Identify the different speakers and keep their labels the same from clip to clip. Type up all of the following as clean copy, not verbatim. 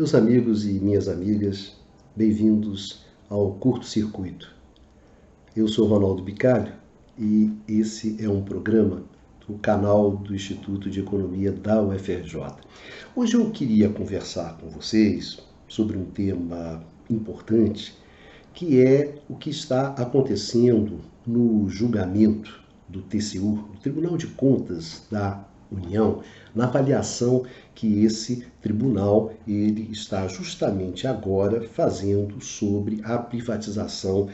Speaker 1: Meus amigos e minhas amigas, bem-vindos ao Curto Circuito. Eu sou Ronaldo Bicalho e esse é um programa do canal do Instituto de Economia da UFRJ. Hoje eu queria conversar com vocês sobre um tema importante, que é o que está acontecendo no julgamento do TCU, do Tribunal de Contas da União, na avaliação que esse tribunal ele está justamente agora fazendo sobre a privatização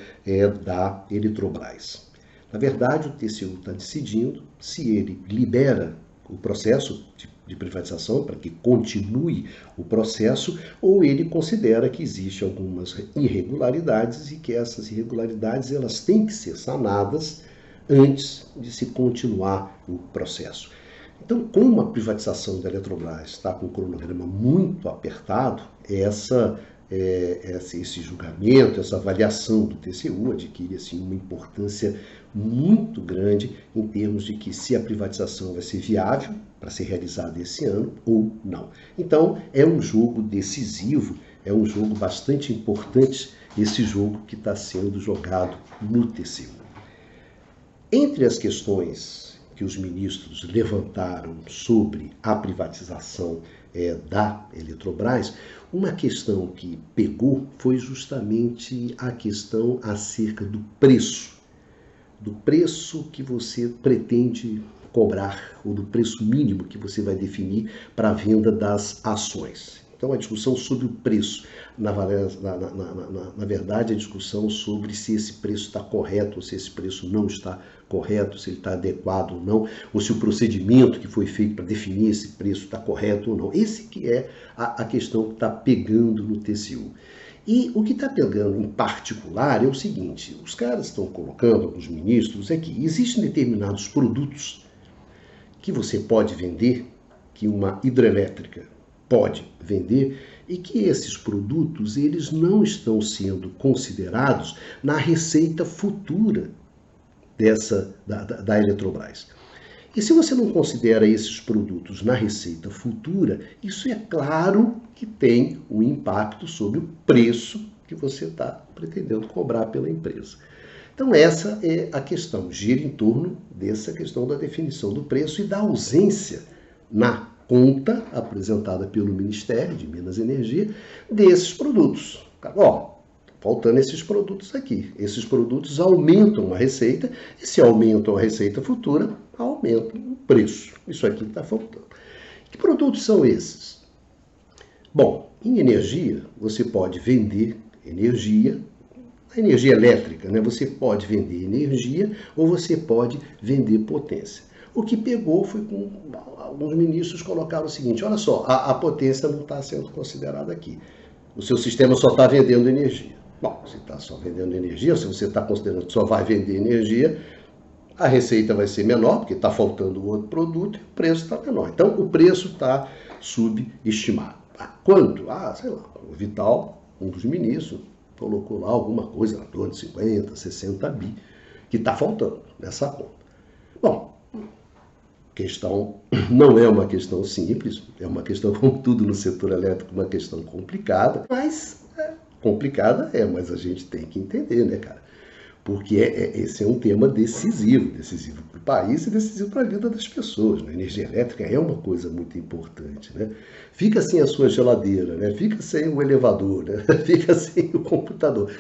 Speaker 1: da Eletrobras. Na verdade, o TCU está decidindo se ele libera o processo de privatização para que continue o processo, ou ele considera que existem algumas irregularidades e que essas irregularidades elas têm que ser sanadas antes de se continuar o processo. Então, como a privatização da Eletrobras está com um cronograma muito apertado, esse julgamento, essa avaliação do TCU adquire assim, uma importância muito grande em termos de que se a privatização vai ser viável para ser realizada esse ano ou não. Então, é um jogo decisivo, é um jogo bastante importante, esse jogo que está sendo jogado no TCU. Entre as questões que os ministros levantaram sobre a privatização da Eletrobras, uma questão que pegou foi justamente a questão acerca do preço que você pretende cobrar, ou do preço mínimo que você vai definir para a venda das ações. Então, a discussão sobre o preço, na verdade, a discussão sobre se esse preço está correto ou se esse preço não está correto, se ele está adequado ou não, ou se o procedimento que foi feito para definir esse preço está correto ou não. Esse que é a questão que está pegando no TCU. E o que está pegando em particular é o seguinte, os caras estão colocando, alguns ministros, é que existem determinados produtos que você pode vender, que uma hidrelétrica pode vender, e que esses produtos eles não estão sendo considerados na receita futura da Eletrobras. E se você não considera esses produtos na receita futura, isso é claro que tem um impacto sobre o preço que você está pretendendo cobrar pela empresa. Então essa é a questão, gira em torno dessa questão da definição do preço e da ausência na conta apresentada pelo Ministério de Minas e Energia desses produtos. Faltando esses produtos aqui. Esses produtos aumentam a receita e se aumentam a receita futura, aumentam o preço. Isso aqui está faltando. Que produtos são esses? Bom, em energia, você pode vender energia, a energia elétrica, né? Você pode vender energia ou você pode vender potência. O que pegou foi com alguns ministros colocaram o seguinte, olha só, a potência não está sendo considerada aqui. O seu sistema só está vendendo energia. Bom, se está só vendendo energia, se você está considerando que só vai vender energia, a receita vai ser menor, porque está faltando outro produto e o preço está menor. Então, o preço está subestimado. Quanto? Sei lá, o Vital, um dos ministros, colocou lá alguma coisa na torre de 50, 60 bi, que está faltando nessa conta. Bom, questão não é uma questão simples, é uma questão, como tudo no setor elétrico, uma questão complicada, mas mas a gente tem que entender, né, cara? Porque esse é um tema decisivo para o país e decisivo para a vida das pessoas. Né? A energia elétrica é uma coisa muito importante, né? Fica sem a sua geladeira, né? Fica sem o elevador, né? Fica sem o computador.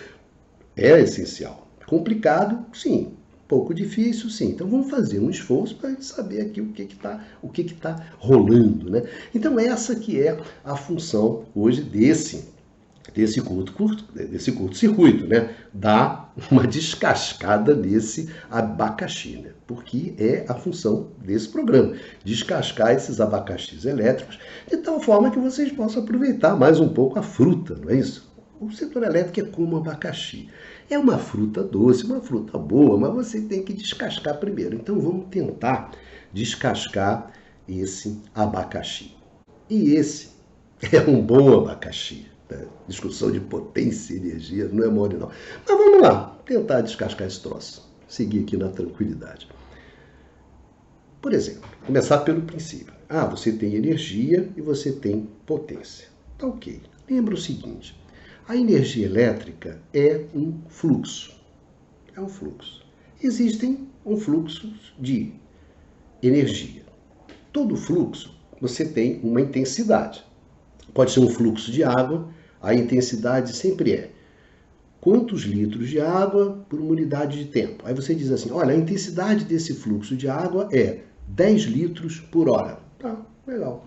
Speaker 1: É essencial. Complicado, sim. Pouco difícil, sim. Então vamos fazer um esforço para saber aqui o que está rolando, né? Então essa que é a função hoje desse curto-circuito, né? Dar uma descascada nesse abacaxi, né? Porque é a função desse programa, descascar esses abacaxis elétricos de tal forma que vocês possam aproveitar mais um pouco a fruta, não é isso? O setor elétrico é como abacaxi. É uma fruta doce, uma fruta boa, mas você tem que descascar primeiro. Então vamos tentar descascar esse abacaxi. E esse é um bom abacaxi. Né? Discussão de potência e energia não é mole não. Mas vamos lá, tentar descascar esse troço. Seguir aqui na tranquilidade. Por exemplo, começar pelo princípio. Você tem energia e você tem potência. Tá ok. Lembra o seguinte, a energia elétrica é um fluxo. É um fluxo. Existem fluxos de energia. Todo fluxo você tem uma intensidade. Pode ser um fluxo de água, a intensidade sempre é quantos litros de água por uma unidade de tempo. Aí você diz assim, olha, a intensidade desse fluxo de água é 10 litros por hora. Tá, legal,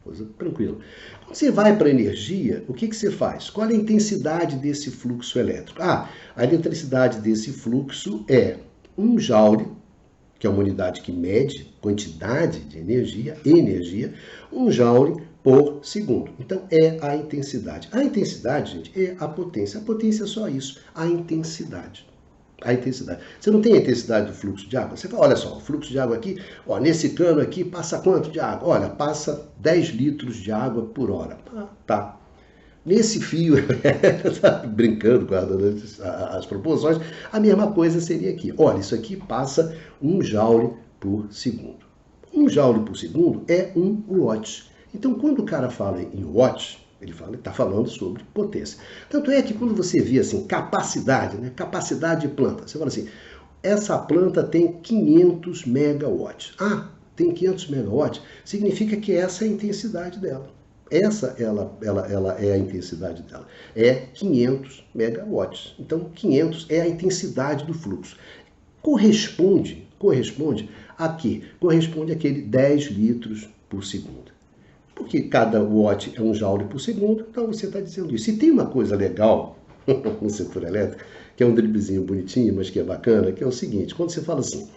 Speaker 1: coisa tranquila. Quando você vai para a energia, o que você faz? Qual é a intensidade desse fluxo elétrico? Ah, a eletricidade desse fluxo é 1 joule, que é uma unidade que mede quantidade de energia, 1 joule por segundo. Então, é a intensidade. A intensidade, gente, é a potência. A potência é só isso, a intensidade. A intensidade. Você não tem a intensidade do fluxo de água? Você fala, olha só, o fluxo de água aqui, ó, nesse cano aqui passa quanto de água? Olha, passa 10 litros de água por hora. Ah, tá. Nesse fio, brincando com as proporções, a mesma coisa seria aqui. Olha, isso aqui passa 1 joule por segundo. 1 joule por segundo é 1 watt. Então, quando o cara fala em watt, ele está falando sobre potência. Tanto é que quando você vê assim, capacidade, né? Capacidade de planta, você fala assim, essa planta tem 500 megawatts. Ah, tem 500 megawatts? Significa que essa é a intensidade dela. Essa ela é a intensidade dela. É 500 megawatts. Então, 500 é a intensidade do fluxo. Corresponde a quê? Corresponde àquele 10 litros por segundo. Porque cada watt é 1 joule por segundo, então você está dizendo isso. E tem uma coisa legal no setor elétrico, que é um driblezinho bonitinho, mas que é bacana, que é o seguinte, quando você fala assim,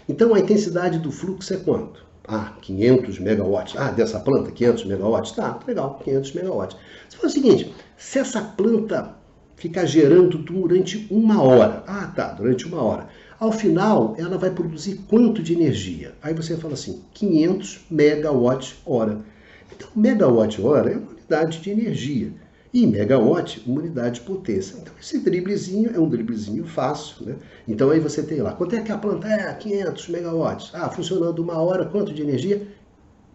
Speaker 1: então a intensidade do fluxo é quanto? Ah, 500 megawatts. Ah, dessa planta, 500 megawatts? Tá, legal, 500 megawatts. Você fala o seguinte, se essa planta ficar gerando durante 1 hora, ah, tá, durante 1 hora, ao final ela vai produzir quanto de energia? Aí você fala assim, 500 megawatt-hora. Então, megawatt-hora é uma unidade de energia. E megawatt, uma unidade de potência. Então, esse driblezinho é um driblezinho fácil, né? Então, aí você tem lá, quanto é que a planta é? 500 megawatts. Ah, funcionando 1 hora, quanto de energia?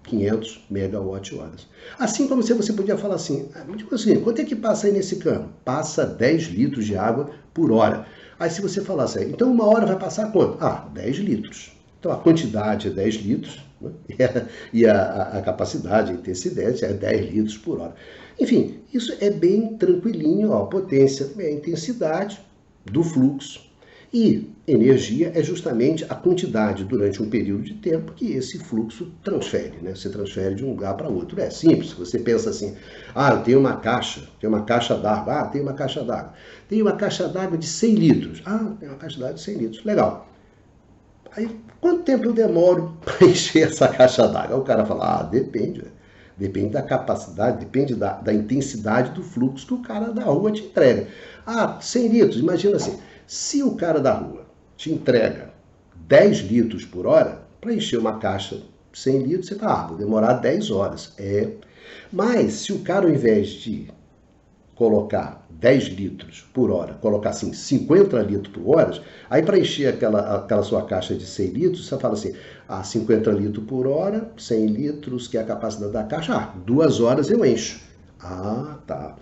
Speaker 1: 500 megawatt-horas. Assim como se você podia falar assim, tipo assim, quanto é que passa aí nesse cano? Passa 10 litros de água por hora. Aí se você falasse, então 1 hora vai passar quanto? Ah, 10 litros. Então, a quantidade é 10 litros, né? E a capacidade, a intensidade é 10 litros por hora. Enfim, isso é bem tranquilinho, ó, potência é a intensidade do fluxo e energia é justamente a quantidade durante um período de tempo que esse fluxo transfere, né? Você transfere de um lugar para outro. É simples, você pensa assim, ah, eu tenho uma caixa d'água, ah, tem uma caixa d'água. Tem uma caixa d'água de 100 litros, ah, tem uma caixa d'água de 100 litros, legal. Aí, quanto tempo eu demoro para encher essa caixa d'água? O cara fala, ah, depende, velho. Depende da capacidade, depende da intensidade do fluxo que o cara da rua te entrega. Ah, 100 litros, imagina assim, se o cara da rua te entrega 10 litros por hora, para encher uma caixa de 100 litros, você fala, ah, vou demorar 10 horas. É. Mas se o cara, ao invés de colocar 10 litros por hora, colocar assim 50 litros por hora, aí para encher aquela sua caixa de 100 litros, você fala assim, 50 litros por hora, 100 litros, que é a capacidade da caixa, 2 horas eu encho. Ah, tá.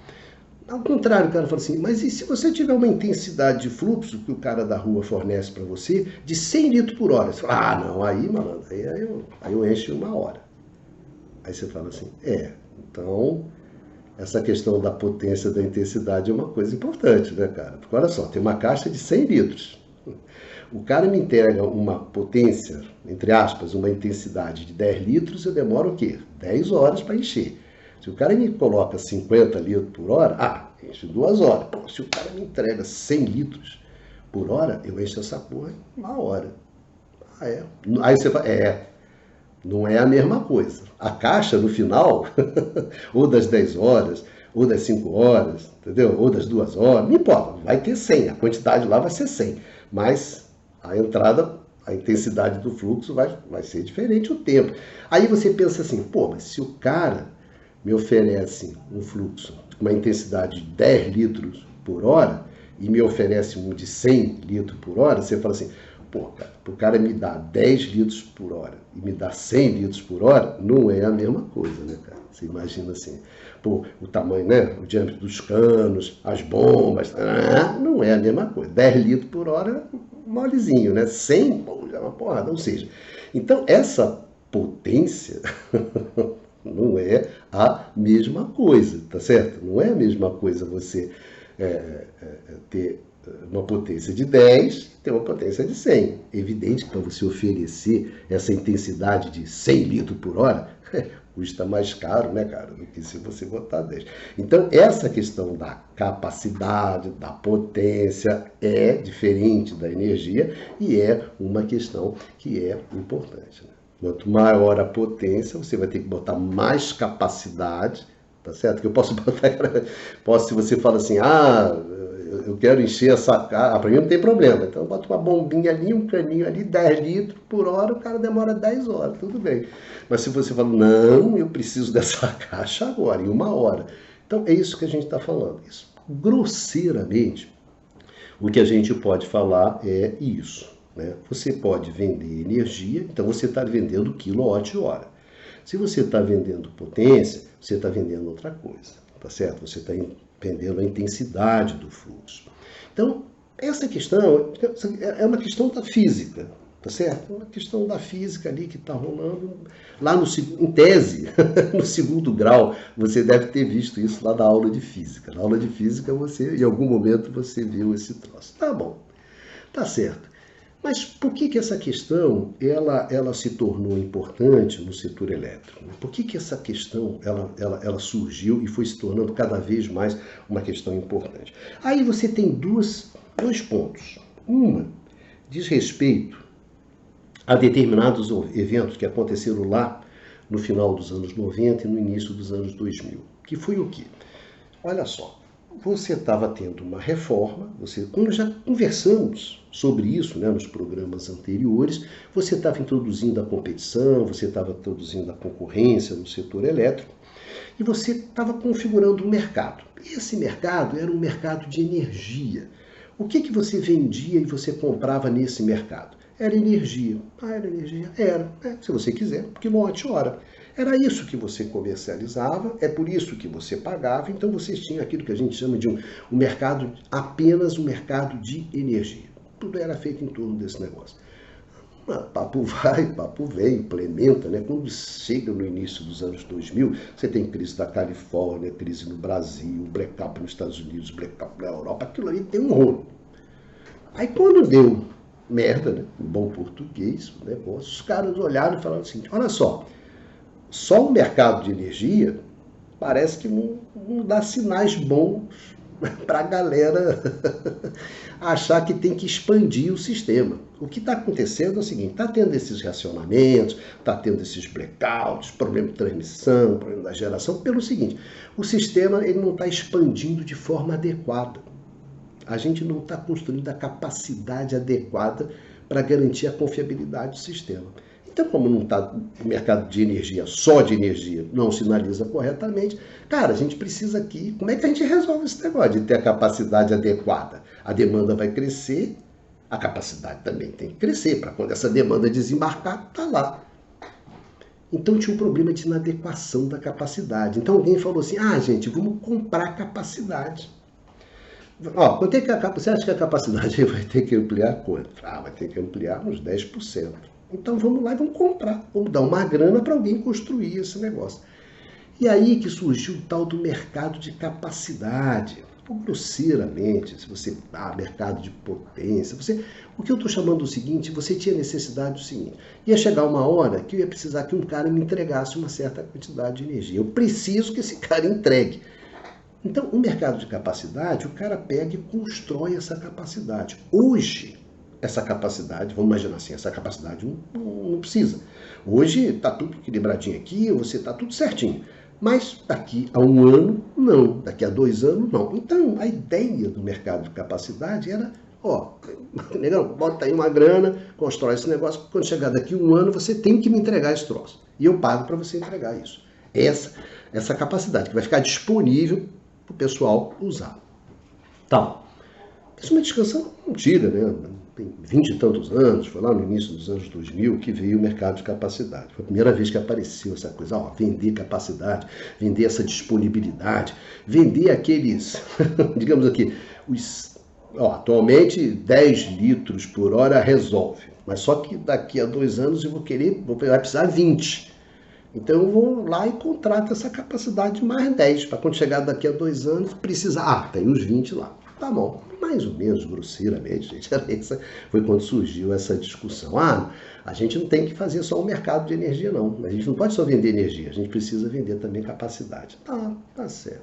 Speaker 1: Ao contrário, o cara fala assim, mas e se você tiver uma intensidade de fluxo que o cara da rua fornece para você de 100 litros por hora? Você fala, não, aí, malandro, aí eu encho em 1 hora. Aí você fala assim, então essa questão da potência, da intensidade é uma coisa importante, né, cara? Porque olha só, tem uma caixa de 100 litros. O cara me entrega uma potência, entre aspas, uma intensidade de 10 litros, eu demoro o quê? 10 horas para encher. Se o cara me coloca 50 litros por hora, enche 2 horas. Pô, se o cara me entrega 100 litros por hora, eu encho essa porra em 1 hora. Aí você fala, não é a mesma coisa. A caixa, no final, ou das 10 horas, ou das 5 horas, entendeu? Ou das 2 horas, não importa, vai ter 100, a quantidade lá vai ser 100. Mas a entrada, a intensidade do fluxo vai ser diferente o tempo. Aí você pensa assim, pô, mas se o cara me oferece um fluxo com uma intensidade de 10 litros por hora e me oferece um de 100 litros por hora, você fala assim, pô, cara, para o cara me dar 10 litros por hora e me dar 100 litros por hora, não é a mesma coisa, né, cara? Você imagina assim, pô, o tamanho, né, o diâmetro dos canos, as bombas, não é a mesma coisa. 10 litros por hora, molezinho, né? 100, pô, já é uma porrada, ou seja, então essa potência não é a mesma coisa, tá certo? Não é a mesma coisa você ter uma potência de 10 e ter uma potência de 100. É evidente que para você oferecer essa intensidade de 100 litros por hora, custa mais caro, né, cara, do que se você botar 10. Então, essa questão da capacidade, da potência, é diferente da energia e é uma questão que é importante, né? Quanto maior a potência, você vai ter que botar mais capacidade, tá certo? Que eu posso botar, se você fala assim, eu quero encher essa cara, para mim não tem problema, então eu boto uma bombinha ali, um caninho ali, 10 litros por hora, o cara demora 10 horas, tudo bem. Mas se você fala, não, eu preciso dessa caixa agora, em 1 hora. Então é isso que a gente está falando. Isso, grosseiramente, o que a gente pode falar é isso, né? Você pode vender energia, então você está vendendo quilowatt-hora. Se você está vendendo potência, você está vendendo outra coisa, tá certo? Você está vendendo a intensidade do fluxo. Então, essa questão é uma questão da física, tá certo? É uma questão da física ali que está rolando lá em tese, no segundo grau. Você deve ter visto isso lá na aula de física. Na aula de física, em algum momento, você viu esse troço. Tá bom, tá certo. Mas por que essa questão ela se tornou importante no setor elétrico? Por que essa questão ela surgiu e foi se tornando cada vez mais uma questão importante? Aí você tem dois pontos. Uma diz respeito a determinados eventos que aconteceram lá no final dos anos 90 e no início dos anos 2000. Que foi o quê? Olha só. Você estava tendo uma reforma, como já conversamos sobre isso, né, nos programas anteriores, você estava introduzindo a competição, você estava introduzindo a concorrência no setor elétrico e você estava configurando um mercado. E esse mercado era um mercado de energia. O que você vendia e você comprava nesse mercado? Era energia. Era energia? Era. Se você quiser, quilowatt-hora. Era isso que você comercializava, é por isso que você pagava, então vocês tinham aquilo que a gente chama de um mercado, apenas um mercado de energia. Tudo era feito em torno desse negócio. Papo vai, papo vem, implementa, né? Quando chega no início dos anos 2000, você tem crise da Califórnia, crise no Brasil, blackout nos Estados Unidos, blackout na Europa, aquilo ali tem um rolo. Aí quando deu merda, né? Em bom português, o negócio, os caras olharam e falaram assim, olha só o mercado de energia parece que não dá sinais bons para a galera achar que tem que expandir o sistema. O que está acontecendo é o seguinte, está tendo esses racionamentos, está tendo esses blackouts, problema de transmissão, problema da geração, pelo seguinte, o sistema ele não está expandindo de forma adequada. A gente não está construindo a capacidade adequada para garantir a confiabilidade do sistema. Então, como não está o mercado de energia, só de energia, não sinaliza corretamente, cara, a gente precisa aqui, como é que a gente resolve esse negócio de ter a capacidade adequada? A demanda vai crescer, a capacidade também tem que crescer, para quando essa demanda desembarcar, tá lá. Então tinha um problema de inadequação da capacidade. Então alguém falou assim, gente, vamos comprar capacidade. Quanto é que você acha que a capacidade vai ter que ampliar quanto? Vai ter que ampliar uns 10%. Então vamos lá e vamos comprar, vamos dar uma grana para alguém construir esse negócio. E aí que surgiu o tal do mercado de capacidade. Grosseiramente, se você mercado de potência, o que eu estou chamando do seguinte, você tinha necessidade do seguinte, ia chegar uma hora que eu ia precisar que um cara me entregasse uma certa quantidade de energia. Eu preciso que esse cara entregue. Então, o mercado de capacidade, o cara pega e constrói essa capacidade. Hoje, essa capacidade, vamos imaginar assim, essa capacidade não precisa. Hoje está tudo equilibradinho aqui, você está tudo certinho. Mas daqui a 1 ano, não. Daqui a 2 anos, não. Então, a ideia do mercado de capacidade era, negão, bota aí uma grana, constrói esse negócio, quando chegar daqui a 1 ano, você tem que me entregar esse troço. E eu pago para você entregar isso. Essa capacidade que vai ficar disponível para o pessoal usar. Então, isso é uma discussão antiga, né? tem 20 e tantos anos, foi lá no início dos anos 2000 que veio o mercado de capacidade. Foi a primeira vez que apareceu essa coisa, ó, vender capacidade, vender essa disponibilidade, vender aqueles, digamos aqui, atualmente 10 litros por hora resolve, mas só que daqui a 2 anos eu vai precisar 20. Então eu vou lá e contrato essa capacidade de mais 10, para quando chegar daqui a 2 anos, precisar, tem os 20 lá. Tá bom, mais ou menos, grosseiramente, gente, foi quando surgiu essa discussão. A gente não tem que fazer só o mercado de energia, não. A gente não pode só vender energia, a gente precisa vender também capacidade. Tá certo.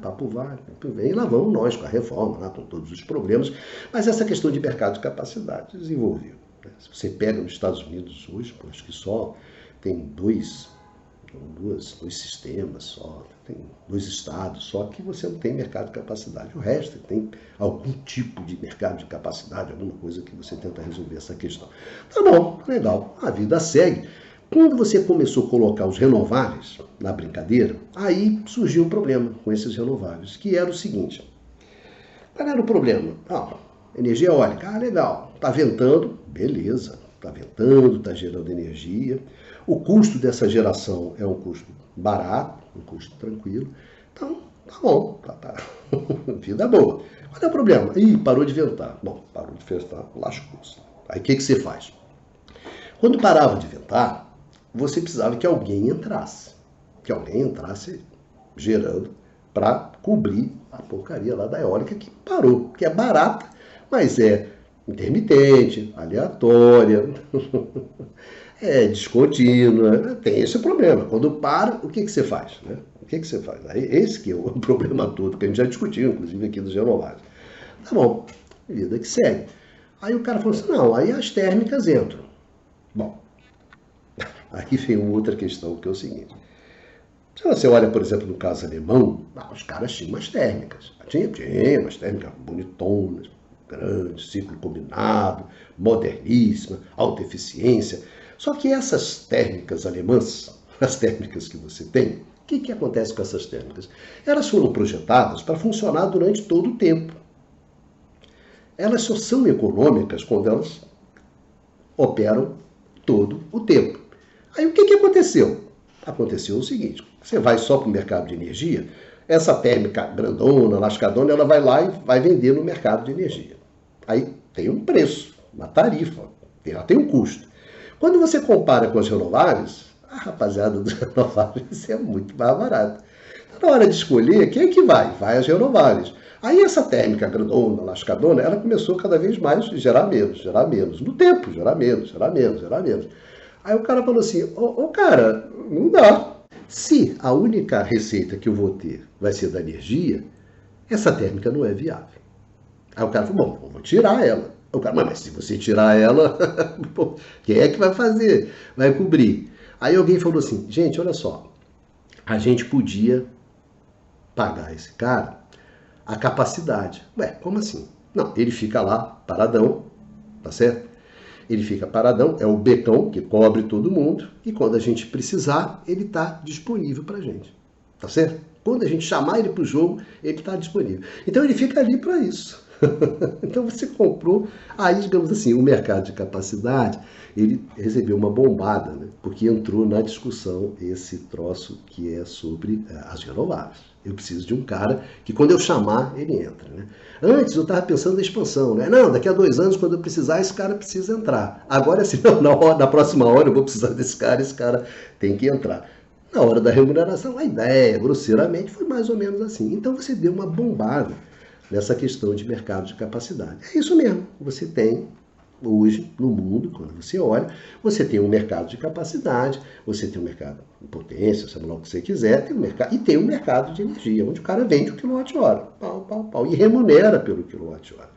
Speaker 1: Papo vai. E lá vamos nós com a reforma, lá com todos os problemas. Mas essa questão de mercado de capacidade desenvolveu. Se você pega nos Estados Unidos hoje, acho que só tem dois sistemas só, tem 2 estados só que você não tem mercado de capacidade. O resto tem algum tipo de mercado de capacidade, alguma coisa que você tenta resolver essa questão. Tá bom, legal, a vida segue. Quando você começou a colocar os renováveis na brincadeira, aí surgiu um problema com esses renováveis, que era o seguinte. Qual era o problema? Energia eólica, legal, tá ventando, beleza, tá ventando, tá gerando energia. O custo dessa geração é um custo barato, um custo tranquilo. Então, tá bom, tá. Vida boa. Qual é o problema? Parou de ventar. Bom, parou de ventar, lascou-se. Aí o que você faz? Quando parava de ventar, você precisava que alguém entrasse. Que alguém entrasse gerando para cobrir a porcaria lá da eólica que parou. Que é barata, mas é intermitente, aleatória, descontínua, tem esse problema. Quando para, o que você faz? Né? O que você faz? Aí, esse que é o problema todo, que a gente já discutiu, inclusive aqui dos renováveis. Tá bom, vida que segue. Aí o cara falou assim, não, aí as térmicas entram. Bom, aqui vem uma outra questão, que é o seguinte. Se você olha, por exemplo, no caso alemão, os caras tinham umas térmicas. Tinha umas térmicas bonitonas, grandes, ciclo combinado, moderníssima, alta eficiência. Só que essas térmicas alemãs, as térmicas que você tem, o que acontece com essas térmicas? Elas foram projetadas para funcionar durante todo o tempo. Elas só são econômicas quando elas operam todo o tempo. Aí o que aconteceu? Aconteceu o seguinte, você vai só para o mercado de energia, essa térmica grandona, lascadona, ela vai lá e vai vender no mercado de energia. Aí tem um preço, uma tarifa, ela tem um custo. Quando você compara com as renováveis, a rapaziada dos renováveis é muito mais barato. Então, na hora de escolher, quem é que vai? Vai as renováveis. Aí essa térmica grandona, lascadona, ela começou cada vez mais a gerar menos. No tempo, gerar menos. Aí o cara falou assim, cara, não dá. Se a única receita que eu vou ter vai ser da energia, essa térmica não é viável. Aí o cara falou, bom, eu vou tirar ela. O cara, mas se você tirar ela, quem é que vai fazer? Vai cobrir. Aí alguém falou assim, gente, olha só, a gente podia pagar esse cara a capacidade. Como assim? Não, ele fica lá, paradão, tá certo? Ele fica paradão, é o becão que cobre todo mundo, e quando a gente precisar, ele está disponível para a gente, tá certo? Quando a gente chamar ele para o jogo, ele está disponível. Então ele fica ali para isso. Então você comprou, aí digamos assim, o mercado de capacidade, ele recebeu uma bombada, né? Porque entrou na discussão esse troço que é sobre as renováveis. Eu preciso de um cara que quando eu chamar, ele entra, né? Antes eu estava pensando na expansão, né? Não, daqui a 2 anos, quando eu precisar, esse cara precisa entrar. Agora, assim, não, na próxima hora eu vou precisar desse cara, esse cara tem que entrar. Na hora da remuneração, a ideia, grosseiramente, foi mais ou menos assim. Então você deu uma bombada nessa questão de mercado de capacidade. É isso mesmo, você tem hoje no mundo, quando você olha, você tem um mercado de capacidade, você tem um mercado de potência, seja lá o que você quiser, tem um mercado, e tem um mercado de energia, onde o cara vende o quilowatt-hora, pau, e remunera pelo quilowatt-hora.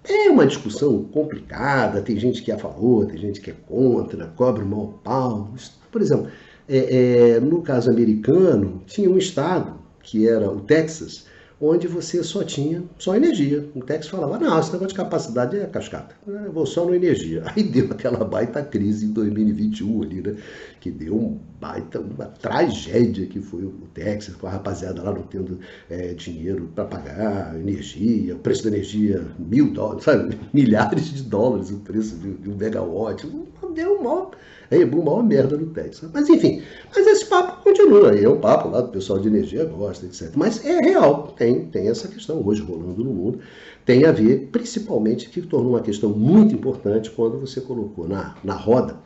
Speaker 1: É uma discussão complicada, tem gente que é a favor, tem gente que é contra, cobra um mau pau. Por exemplo, no caso americano, tinha um estado, que era o Texas, onde você só tinha só energia. O Tex falava, não, esse negócio de capacidade é cascata, eu vou só no energia. Aí deu aquela baita crise em 2021 ali, né? Que deu uma tragédia que foi o Tex, com a rapaziada lá não tendo dinheiro para pagar energia, o preço da energia $1.000, sabe? Milhares de dólares o preço de um megawatt. Deu uma merda no Texas. Mas enfim, esse papo continua. É um papo lá do pessoal de energia, gosta, etc. Mas é real, tem essa questão hoje rolando no mundo. Tem a ver, principalmente, que tornou uma questão muito importante quando você colocou na roda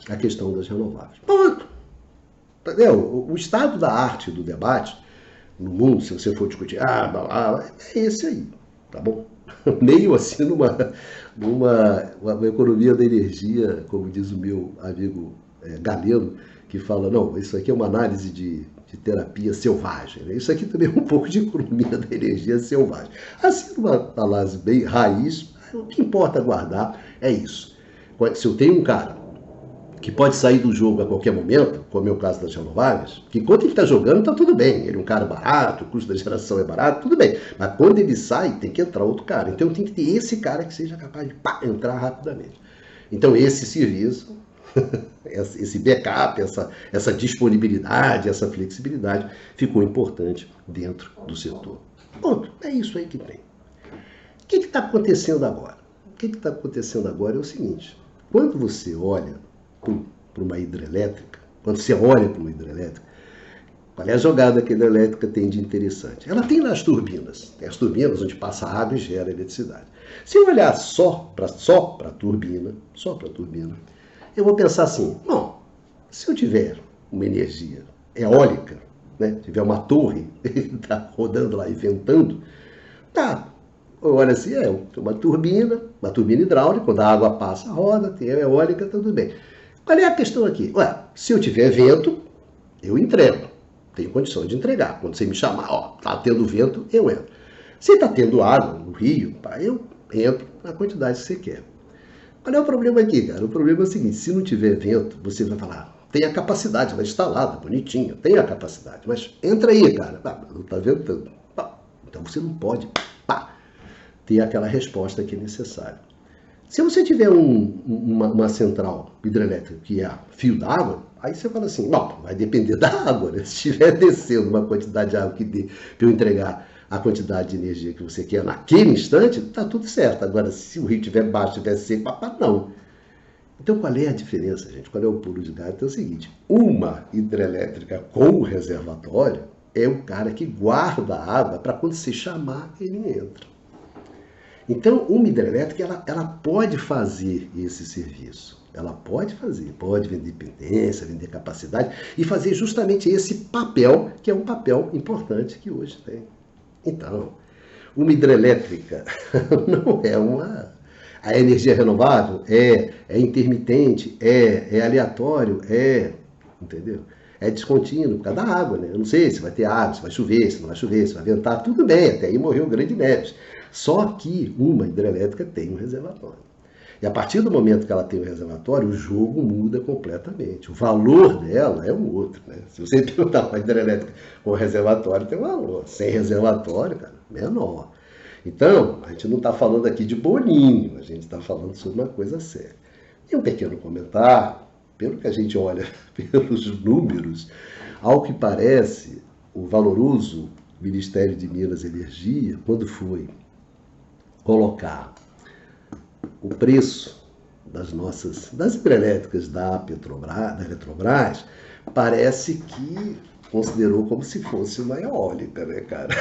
Speaker 1: a questão das renováveis. Ponto. Entendeu? O estado da arte do debate no mundo, se você for discutir, é esse aí, tá bom? Meio assim numa economia da energia, como diz o meu amigo Galeno, que fala, não, isso aqui é uma análise de terapia selvagem, né? Isso aqui também é um pouco de economia da energia selvagem. Assim, uma análise bem raiz, o que importa guardar é isso. Se eu tenho um cara que pode sair do jogo a qualquer momento, como é o caso das renováveis, que enquanto ele está jogando, está tudo bem. Ele é um cara barato, o custo da geração é barato, tudo bem. Mas quando ele sai, tem que entrar outro cara. Então tem que ter esse cara que seja capaz de entrar rapidamente. Então esse serviço, esse backup, essa disponibilidade, essa flexibilidade, ficou importante dentro do setor. Ponto. É isso aí que tem. O que está acontecendo agora? O que está acontecendo agora é o seguinte. Quando você olha para uma hidrelétrica, quando você olha para uma hidrelétrica, qual é a jogada que a hidrelétrica tem de interessante? Ela tem nas turbinas, tem as turbinas onde passa água e gera eletricidade. Se eu olhar só para a turbina, eu vou pensar assim, bom, se eu tiver uma energia eólica, né, tiver uma torre, está rodando lá e ventando, tá, olha assim, uma turbina hidráulica, quando a água passa, roda, tem a eólica, tudo bem. Qual é a questão aqui? Se eu tiver vento, eu entrego. Tenho condições de entregar. Quando você me chamar, tá tendo vento, eu entro. Se está tendo água no rio, eu entro na quantidade que você quer. Qual é o problema aqui, cara? O problema é o seguinte, se não tiver vento, você vai falar, tem a capacidade, vai instalada, bonitinha, tem a capacidade, mas entra aí, cara. Não está ventando. Então você não pode ter aquela resposta que é necessária. Se você tiver uma central hidrelétrica que é fio d'água, aí você fala assim, não, vai depender da água, né? Se estiver descendo uma quantidade de água que dê para eu entregar a quantidade de energia que você quer naquele instante, está tudo certo. Agora, se o rio estiver baixo, estiver seco, não. Então, qual é a diferença, gente? Qual é o pulo de gato? É o seguinte, uma hidrelétrica com reservatório é o cara que guarda a água para quando você chamar, ele entra. Então, uma hidrelétrica, ela pode fazer esse serviço. Ela pode fazer, pode vender pendência, vender capacidade e fazer justamente esse papel, que é um papel importante que hoje tem. Então, uma hidrelétrica não é a energia renovável, é intermitente, é aleatório, entendeu? É descontínuo por causa da água, né? Eu não sei se vai ter água, se vai chover, se não vai chover, se vai ventar, tudo bem, até aí morreu o Grande Neves. Só que uma hidrelétrica tem um reservatório. E a partir do momento que ela tem um reservatório, o jogo muda completamente. O valor dela é um outro, né? Se você perguntar uma hidrelétrica com reservatório, tem um valor. Sem reservatório, cara, menor. Então, a gente não está falando aqui de boninho, a gente está falando sobre uma coisa séria. E um pequeno comentário, pelo que a gente olha pelos números, ao que parece, o valoroso Ministério de Minas e Energia, quando foi colocar o preço das hidrelétricas da Eletrobras, parece que considerou como se fosse uma eólica, né, cara?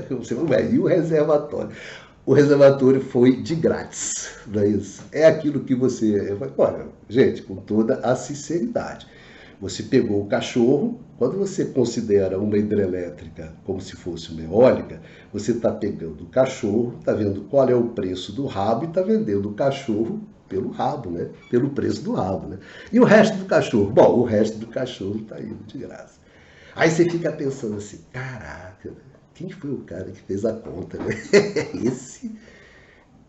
Speaker 1: E o reservatório? O reservatório foi de grátis, não é isso? É aquilo que você... Olha, gente, com toda a sinceridade, você pegou o cachorro, quando você considera uma hidrelétrica como se fosse uma eólica, você está pegando o cachorro, está vendo qual é o preço do rabo e está vendendo o cachorro pelo rabo, né? Pelo preço do rabo, né? E o resto do cachorro? Bom, o resto do cachorro está indo de graça. Aí você fica pensando assim, caraca, quem foi o cara que fez a conta, né?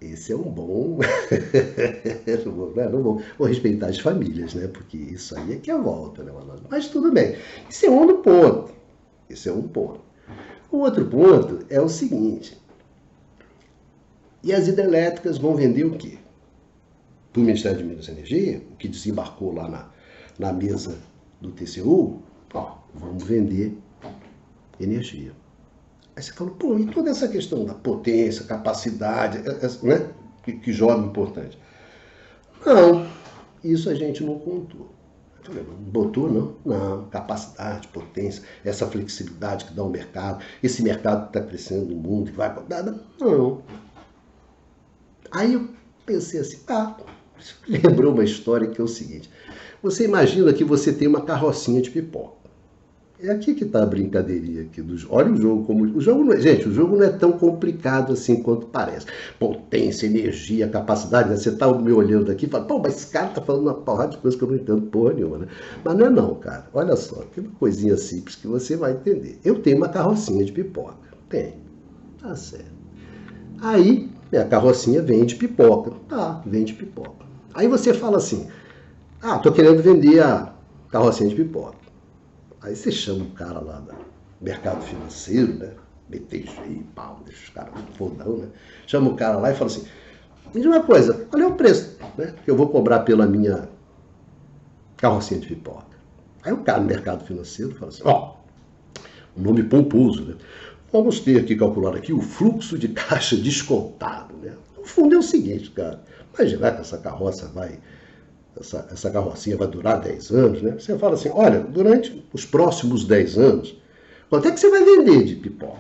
Speaker 1: Esse é um bom... não vou respeitar as famílias, né? Porque isso aí é que é a volta, né, Malandro? Mas tudo bem. Isso é um ponto. O outro ponto é o seguinte, e as hidrelétricas vão vender o quê? Para o Ministério de Minas e Energia, o que desembarcou lá na mesa do TCU, vamos vender energia. Aí você fala, pô, e toda essa questão da potência, capacidade, né? Que joga importante. Não, isso a gente não contou. Não botou, não? Não, capacidade, potência, essa flexibilidade que dá ao mercado, esse mercado que está crescendo no mundo, que vai... Não. Aí eu pensei assim, isso lembrou uma história que é o seguinte, você imagina que você tem uma carrocinha de pipoca. É aqui que está a brincadeirinha aqui dos. Olha o jogo como. O jogo não é, gente, o jogo não é tão complicado assim quanto parece. Potência, energia, capacidade. Né? Você está me olhando aqui e fala, pô, mas esse cara está falando uma porrada de coisa que eu não entendo porra nenhuma, né? Mas não é não, cara. Olha só, tem uma coisinha simples que você vai entender. Eu tenho uma carrocinha de pipoca. Tenho. Tá certo. Aí, minha carrocinha vende pipoca. Tá, vende pipoca. Aí você fala assim, tô querendo vender a carrocinha de pipoca. Aí você chama o cara lá do mercado financeiro, né? BTG, pau, deixa os caras fodão, né? Chama o cara lá e fala assim, diz uma coisa, qual é o preço, né? Que eu vou cobrar pela minha carrocinha de pipoca. Aí o cara no mercado financeiro fala assim, um nome pomposo, né? Vamos ter que calcular aqui o fluxo de caixa descontado, né? No fundo é o seguinte, cara, imaginar que essa carroça vai... Essa carrocinha vai durar 10 anos, né? Você fala assim, olha, durante os próximos 10 anos, quanto é que você vai vender de pipoca?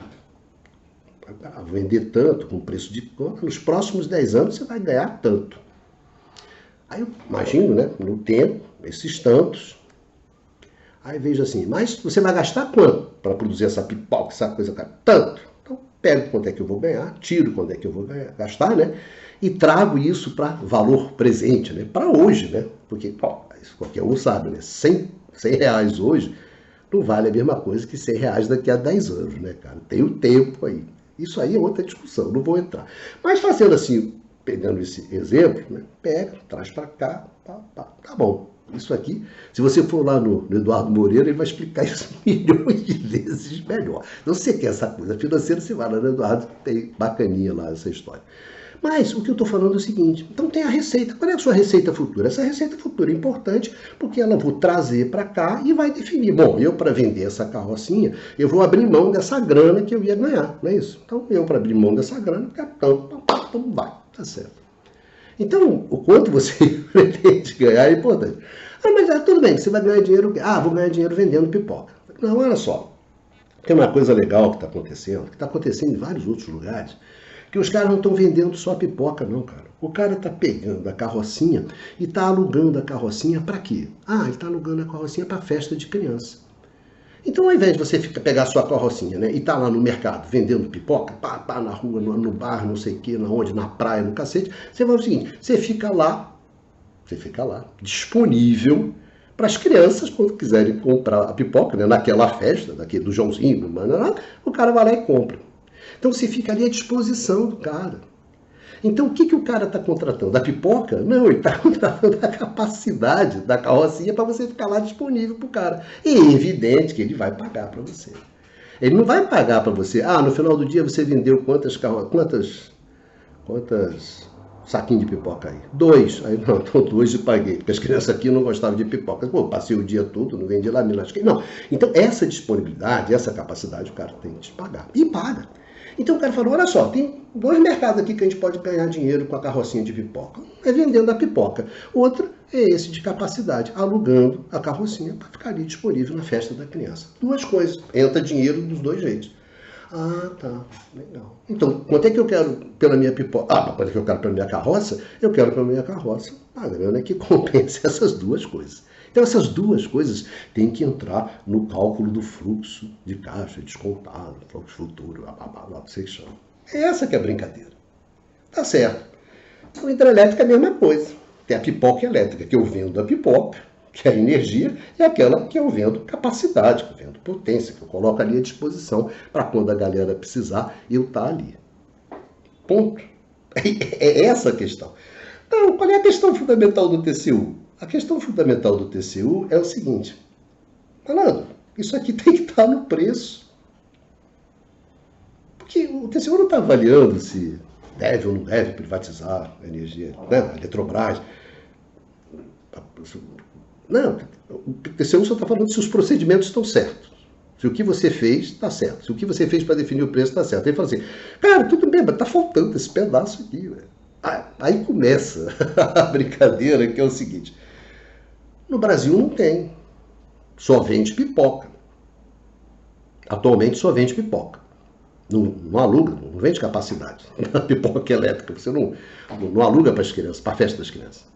Speaker 1: Vender tanto, com preço de conta, nos próximos 10 anos você vai ganhar tanto. Aí eu imagino, né, no tempo, esses tantos. Aí vejo assim, mas você vai gastar quanto para produzir essa pipoca, essa coisa, cara? Tanto. Então, pego quanto é que eu vou ganhar, tiro quanto é que eu vou gastar, né? E trago isso para valor presente, né? Para hoje, né? Porque, isso qualquer um sabe, né? 100 reais hoje não vale a mesma coisa que 100 reais daqui a 10 anos, né, cara? Tem o tempo aí. Isso aí é outra discussão, não vou entrar. Mas fazendo assim, pegando esse exemplo, né? Pega, traz para cá, tá bom. Isso aqui, se você for lá no Eduardo Moreira, ele vai explicar isso milhões de vezes melhor. Então, se você quer essa coisa financeira, você vai lá no Eduardo, tem bacaninha lá essa história. Mas o que eu estou falando é o seguinte, então tem a receita. Qual é a sua receita futura? Essa receita futura é importante porque ela vou trazer para cá e vai definir. Bom, eu para vender essa carrocinha, eu vou abrir mão dessa grana que eu ia ganhar, não é isso? Então eu para abrir mão dessa grana, vai, tá certo. Então, o quanto você pretende ganhar é importante. Mas tudo bem, você vai ganhar dinheiro... vou ganhar dinheiro vendendo pipoca. Não, olha só. Tem uma coisa legal que está acontecendo em vários outros lugares, que os caras não estão vendendo só pipoca, não, cara. O cara está pegando a carrocinha e está alugando a carrocinha para quê? Ele está alugando a carrocinha para festa de criança. Então, ao invés de você pegar a sua carrocinha, né, e tá lá no mercado vendendo pipoca, na rua, no bar, não sei o que, na praia, no cacete, você vai o seguinte, você fica lá, disponível para as crianças, quando quiserem comprar a pipoca, né, naquela festa, do Joãozinho, o cara vai lá e compra. Então você fica ali à disposição do cara. Então o que o cara está contratando? A pipoca? Não, ele está contratando a capacidade da carrocinha para você ficar lá disponível para o cara. E é evidente que ele vai pagar para você. Ele não vai pagar para você, no final do dia você vendeu quantas saquinhos de pipoca aí? 2. Aí não, então 2 eu paguei, porque as crianças aqui não gostavam de pipoca. Pô, passei o dia todo, não vendi lá, não. Então essa disponibilidade, essa capacidade o cara tem que te pagar. E paga. Então o cara falou, olha só, tem 2 mercados aqui que a gente pode ganhar dinheiro com a carrocinha de pipoca. Um é vendendo a pipoca. Outro é esse de capacidade, alugando a carrocinha para ficar ali disponível na festa da criança. 2 coisas. Entra dinheiro dos 2 jeitos. Tá. Legal. Então, quanto é que eu quero pela minha pipoca? Quanto é que eu quero pela minha carroça? Eu quero pela minha carroça a grana que compense essas 2 coisas. Então, essas 2 coisas têm que entrar no cálculo do fluxo de caixa, descontado, fluxo futuro, lá que vocês chamam. É essa que é a brincadeira. Tá certo. Então, hidrelétrica é a mesma coisa. Tem a pipoca elétrica, que eu vendo a pipoca, que é a energia, e aquela que eu vendo capacidade, que eu vendo potência, que eu coloco ali à disposição para quando a galera precisar, eu estar ali. Ponto. É essa a questão. Então, qual é a questão fundamental do TCU? A questão fundamental do TCU é o seguinte, malandro, isso aqui tem que estar no preço. Porque o TCU não está avaliando se deve ou não deve privatizar a energia, né? A Eletrobras. Não, o TCU só está falando se os procedimentos estão certos. Se o que você fez está certo. Se o que você fez para definir o preço está certo. Ele fala assim, cara, tudo bem, mas está faltando esse pedaço aqui. Velho. Aí começa a brincadeira, que é o seguinte. No Brasil não tem. Só vende pipoca. Atualmente só vende pipoca. Não aluga, não vende capacidade. Pipoca elétrica. Você não aluga para as crianças, para a festa das crianças.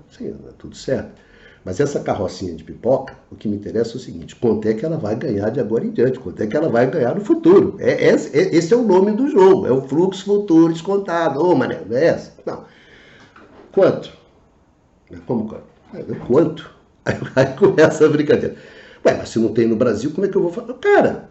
Speaker 1: Sim, é tudo certo. Mas essa carrocinha de pipoca, o que me interessa é o seguinte, quanto é que ela vai ganhar de agora em diante, quanto é que ela vai ganhar no futuro. Esse é o nome do jogo, é o fluxo futuro descontado. Ô, Mané, não é essa? Não. Quanto? Como quanto? Quanto? Aí começa a brincadeira. Ué, mas se não tem no Brasil, como é que eu vou falar? Cara,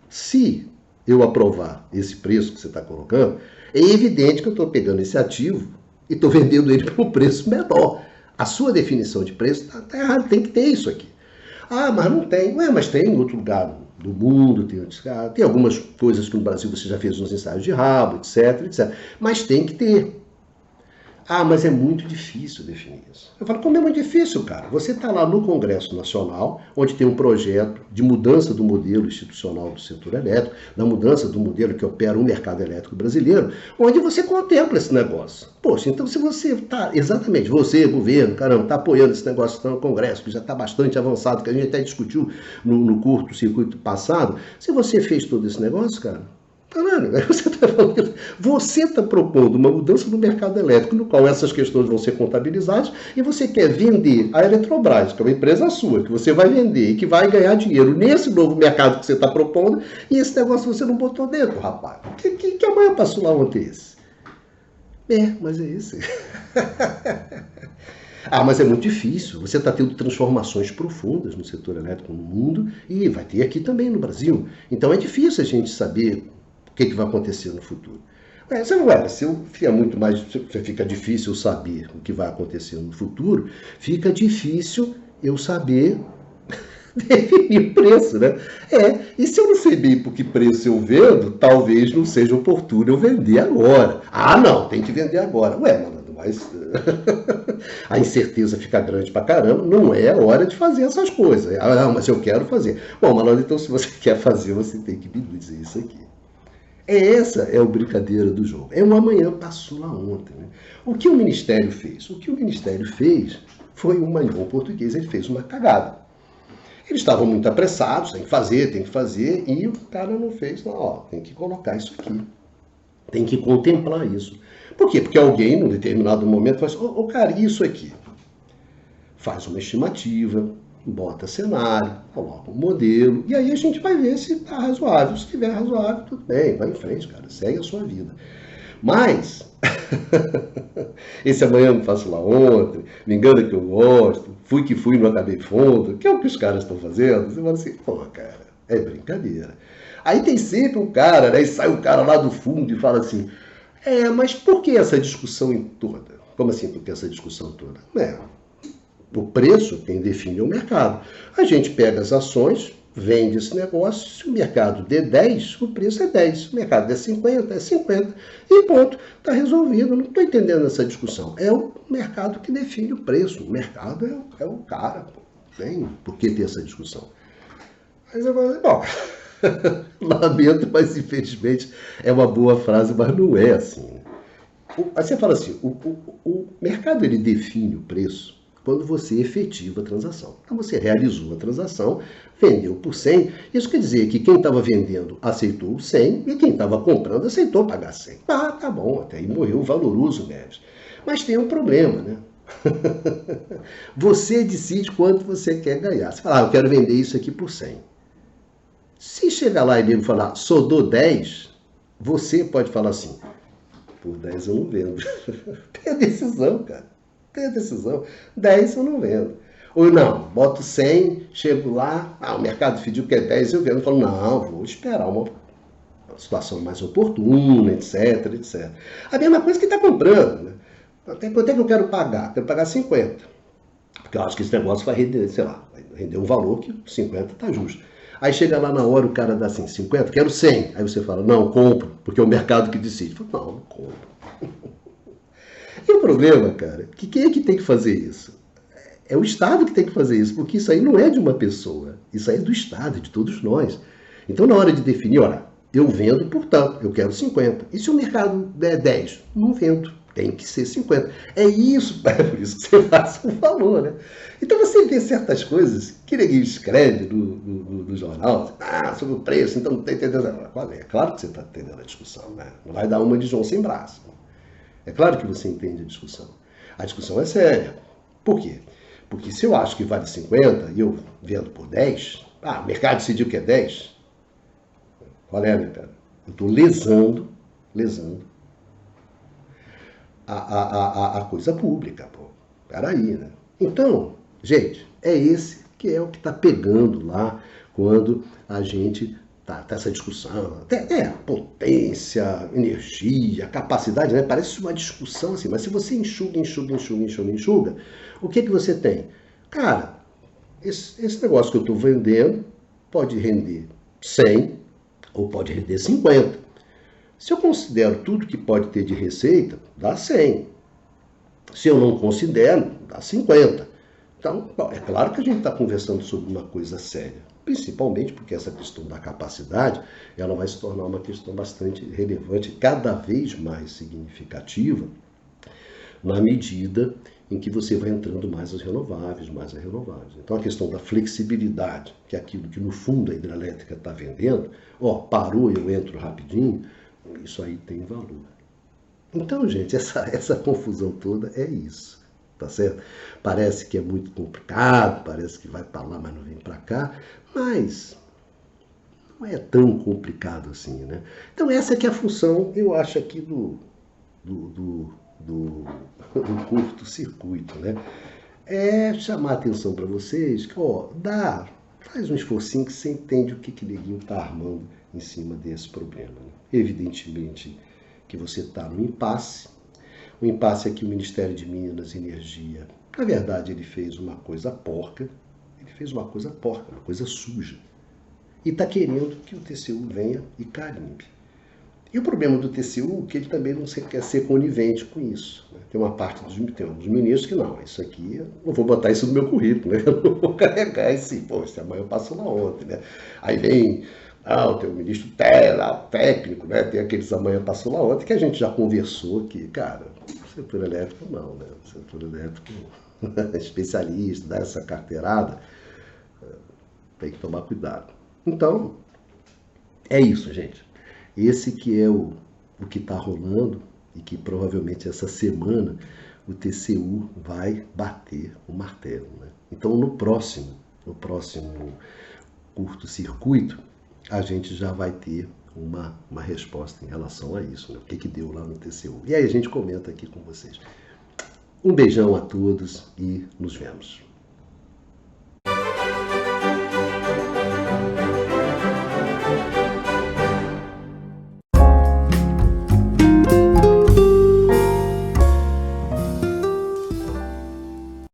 Speaker 1: se eu aprovar esse preço que você está colocando, é evidente que eu estou pegando esse ativo e estou vendendo ele por um preço menor. A sua definição de preço está errada, tem que ter isso aqui. Ah, mas não tem. Ué, mas tem em outro lugar do mundo, tem algumas coisas que no Brasil você já fez uns ensaios de rabo, etc, etc. Mas tem que ter. Ah, mas é muito difícil definir isso. Eu falo, como é muito difícil, cara? Você está lá no Congresso Nacional, onde tem um projeto de mudança do modelo institucional do setor elétrico, da mudança do modelo que opera o mercado elétrico brasileiro, onde você contempla esse negócio. Poxa, então se você está, exatamente, você, governo, caramba, está apoiando esse negócio que está no Congresso, que já está bastante avançado, que a gente até discutiu no curto-circuito passado, se você fez todo esse negócio, cara, caralho, você está propondo uma mudança no mercado elétrico, no qual essas questões vão ser contabilizadas, e você quer vender a Eletrobras, que é uma empresa sua, que você vai vender e que vai ganhar dinheiro nesse novo mercado que você está propondo, e esse negócio você não botou dentro, rapaz. Que amanhã passou lá ontem esse? Mas é esse. Mas é muito difícil. Você está tendo transformações profundas no setor elétrico no mundo, e vai ter aqui também no Brasil. Então é difícil a gente saber o que vai acontecer no futuro. Fica difícil eu saber o que vai acontecer no futuro, fica difícil eu saber definir o preço, né? E se eu não sei bem por que preço eu vendo, talvez não seja oportuno eu vender agora. Não, tem que vender agora. Malandro, mas a incerteza fica grande pra caramba, não é hora de fazer essas coisas. Mas eu quero fazer. Bom, malandro, então se você quer fazer, você tem que me dizer isso aqui. Essa é a brincadeira do jogo. É um amanhã passou lá ontem. Né? O que o Ministério fez? O que o Ministério fez foi, em bom português, ele fez uma cagada. Eles estavam muito apressados, tem que fazer, e o cara não fez. Não, tem que colocar isso aqui. Tem que contemplar isso. Por quê? Porque alguém, num determinado momento, faz, cara, isso aqui? Faz uma estimativa, bota cenário, coloca um modelo, e aí a gente vai ver se está razoável. Se estiver razoável, tudo bem, vai em frente, cara, segue a sua vida. Mas, esse amanhã não faço lá ontem, me engana que eu gosto, fui que fui, não acabei fundo, que é o que os caras estão fazendo. Você fala assim, cara, é brincadeira. Aí tem sempre um cara, né, e sai um cara lá do fundo e fala assim, mas por que essa discussão toda? Como assim, por que essa discussão toda? O preço quem define é o mercado. A gente pega as ações, vende esse negócio, se o mercado der 10, o preço é 10. Se o mercado der 50, é 50. E ponto, está resolvido. Não estou entendendo essa discussão. É o mercado que define o preço. O mercado é o cara. Tem por que ter essa discussão? Mas agora, bom, lamento, mas infelizmente é uma boa frase, mas não é assim. Aí você fala assim, o mercado ele define o preço quando você efetiva a transação. Então você realizou a transação, vendeu por 100, isso quer dizer que quem estava vendendo aceitou 100 e quem estava comprando aceitou pagar 100. Tá bom, até aí morreu o valoroso Neves. Mas tem um problema, né? Você decide quanto você quer ganhar. Você fala, eu quero vender isso aqui por 100. Se chegar lá e nego falar, só dou 10, você pode falar assim, por 10 eu não vendo. Tem a decisão, cara. Tem a decisão. 10 eu não vendo. Ou não, boto 100, chego lá, o mercado pediu que é 10, eu vendo. Eu falo, não, vou esperar uma situação mais oportuna, etc, etc. A mesma coisa que está comprando, né? Quanto é que eu quero pagar? Quero pagar 50. Porque eu acho que esse negócio vai render, sei lá, vai render um valor que 50 está justo. Aí chega lá na hora, o cara dá assim, 50, quero 100. Aí você fala, não, compro, porque é o mercado que decide. Fala, não, não compro. E o problema, cara, que quem é que tem que fazer isso? É o Estado que tem que fazer isso, porque isso aí não é de uma pessoa, isso aí é do Estado, de todos nós. Então, na hora de definir, olha, eu vendo, portanto, eu quero 50. E se o mercado der 10? Não vendo, tem que ser 50. É isso, é por isso que você faz o valor, né? Então você vê certas coisas que ninguém escreve no jornal, sobre o preço, então não está entendendo. É claro que você está entendendo a discussão, né? Não vai dar uma de João sem braço. É claro que você entende a discussão. A discussão é séria. Por quê? Porque se eu acho que vale 50 e eu vendo por 10, o mercado decidiu que é 10. Qual é, mercado? Eu estou lesando a coisa pública, pô. Peraí, né? Então, gente, é esse que é o que está pegando lá quando a gente tá essa discussão. Até potência, energia, capacidade, né? Parece uma discussão assim, mas se você enxuga, o que você tem? Cara, esse negócio que eu estou vendendo pode render 100 ou pode render 50. Se eu considero tudo que pode ter de receita, dá 100. Se eu não considero, dá 50. Então, é claro que a gente está conversando sobre uma coisa séria, principalmente porque essa questão da capacidade, ela vai se tornar uma questão bastante relevante, cada vez mais significativa, na medida em que você vai entrando mais as renováveis. Então a questão da flexibilidade, que é aquilo que no fundo a hidrelétrica está vendendo, parou e eu entro rapidinho, isso aí tem valor. Então, gente, essa confusão toda é isso, tá certo? Parece que é muito complicado, parece que vai para lá, mas não vem para cá, mas não é tão complicado assim, né? Então essa que é a função, eu acho, aqui do curto-circuito, né? É chamar a atenção para vocês que, faz um esforcinho que você entende o que neguinho está armando em cima desse problema, né? Evidentemente que você está no impasse. O impasse é que o Ministério de Minas e Energia, na verdade, ele fez uma coisa porca, uma coisa suja, e está querendo que o TCU venha e carimbe. E o problema do TCU é que ele também não quer ser conivente com isso, né? Tem uma parte dos ministros que não, isso aqui, eu não vou botar isso no meu currículo, né? Eu não vou carregar esse amanhã passou lá ontem, né? Aí vem, tem o ministro técnico, né? Tem aqueles amanhã passou lá ontem, que a gente já conversou que, cara, o setor elétrico não, né? O setor elétrico especialista, dá essa carteirada, tem que tomar cuidado. Então, é isso, gente. Esse que é o que está rolando e que provavelmente essa semana o TCU vai bater o martelo, né? Então no próximo curto-circuito, a gente já vai ter uma resposta em relação a isso, né? O que deu lá no TCU. E aí a gente comenta aqui com vocês. Um beijão a todos e nos vemos.